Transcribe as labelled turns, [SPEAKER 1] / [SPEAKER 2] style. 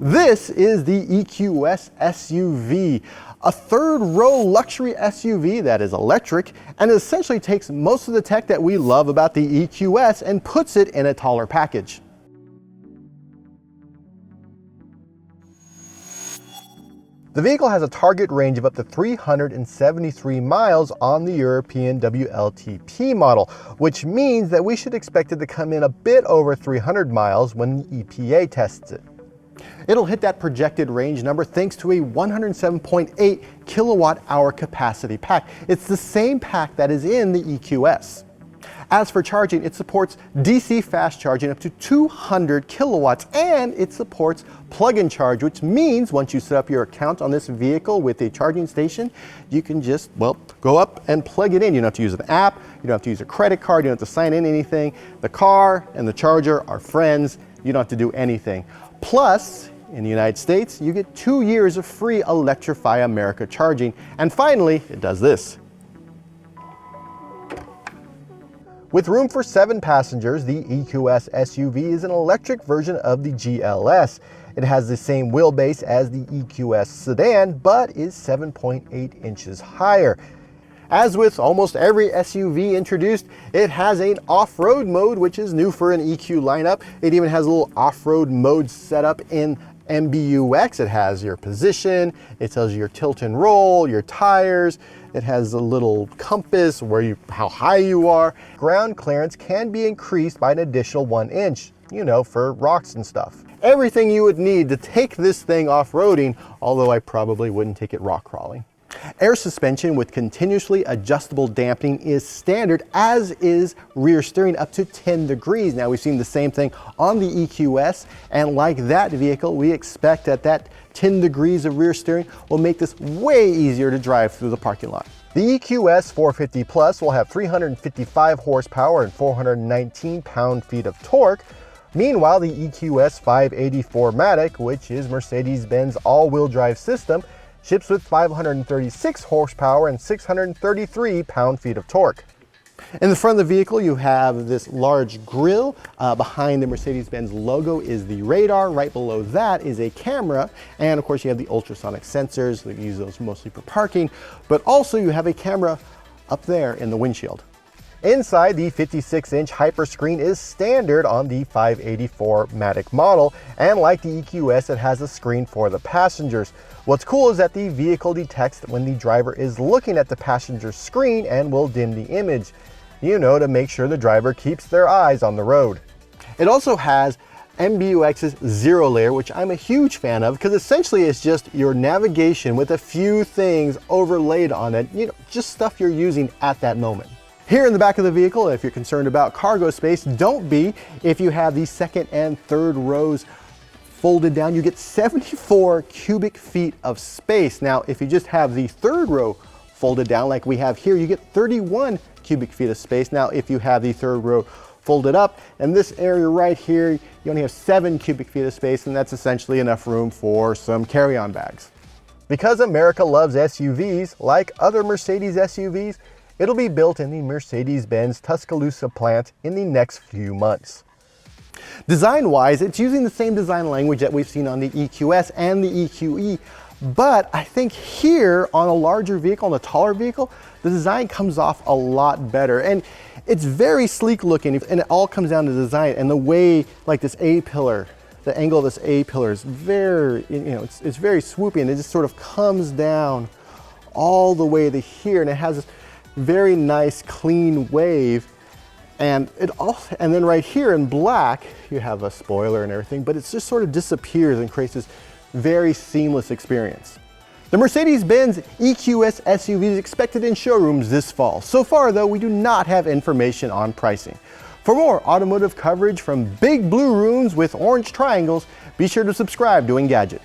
[SPEAKER 1] This is the EQS SUV, a third-row luxury SUV that is electric and essentially takes most of the tech that we love about the EQS and puts it in a taller package. The vehicle has a target range of up to 373 miles on the European WLTP model, which means that we should expect it to come in a bit over 300 miles when the EPA tests it. It'll hit that projected range number thanks to a 107.8 kilowatt hour capacity pack. It's the same pack that is in the EQS. As for charging, it supports DC fast charging up to 200 kilowatts, and it supports plug-in charge, which means once you set up your account on this vehicle with a charging station, you can just, well, go up and plug it in. You don't have to use an app, you don't have to use a credit card, you don't have to sign in anything. The car and the charger are friends. You don't have to do anything. Plus, in the United States, you get 2 years of free Electrify America charging. And finally, it does this. With room for 7 passengers, the EQS SUV is an electric version of the GLS. It has the same wheelbase as the EQS sedan, but is 7.8 inches higher. As with almost every SUV introduced, it has an off-road mode, which is new for an EQ lineup. It even has a little off-road mode set up in MBUX. It has your position, it tells you your tilt and roll, your tires, it has a little compass how high you are. Ground clearance can be increased by an additional 1 inch, for rocks and stuff. Everything you would need to take this thing off-roading, although I probably wouldn't take it rock crawling. Air suspension with continuously adjustable dampening is standard, as is rear steering up to 10 degrees. Now, we've seen the same thing on the EQS, and like that vehicle, we expect that 10 degrees of rear steering will make this way easier to drive through the parking lot. The EQS 450 Plus will have 355 horsepower and 419 pound-feet of torque. Meanwhile, the EQS 580 Matic, which is Mercedes-Benz all-wheel drive system, ships with 536 horsepower and 633 pound-feet of torque. In the front of the vehicle, you have this large grille. Behind the Mercedes-Benz logo is the radar. Right below that is a camera. And of course, you have the ultrasonic sensors. We use those mostly for parking. But also, you have a camera up there in the windshield. Inside, the 56-inch hyperscreen is standard on the 584 Matic model, and like the EQS, it has a screen for the passengers. What's cool is that the vehicle detects when the driver is looking at the passenger screen and will dim the image, to make sure the driver keeps their eyes on the road. It also has MBUX's Zero Layer, which I'm a huge fan of because essentially it's just your navigation with a few things overlaid on it, just stuff you're using at that moment. Here in the back of the vehicle, if you're concerned about cargo space, don't be. If you have the second and third rows folded down, you get 74 cubic feet of space. Now, if you just have the third row folded down like we have here, you get 31 cubic feet of space. Now, if you have the third row folded up, and this area right here, you only have 7 cubic feet of space, and that's essentially enough room for some carry-on bags. Because America loves SUVs, like other Mercedes SUVs, it'll be built in the Mercedes-Benz Tuscaloosa plant in the next few months. Design-wise, it's using the same design language that we've seen on the EQS and the EQE, but I think here on a larger vehicle, on a taller vehicle, the design comes off a lot better. And it's very sleek looking, and it all comes down to design and the way, like this A-pillar, the angle of this A-pillar is very, it's very swoopy, and it just sort of comes down all the way to here, and it has this very nice clean wave, and then right here in black you have a spoiler and everything, but it just sort of disappears and creates this very seamless experience. The Mercedes-Benz EQS SUV is expected in showrooms this fall. So far though, we do not have information on pricing. For more automotive coverage from big blue rooms with orange triangles, be sure to subscribe to Engadget.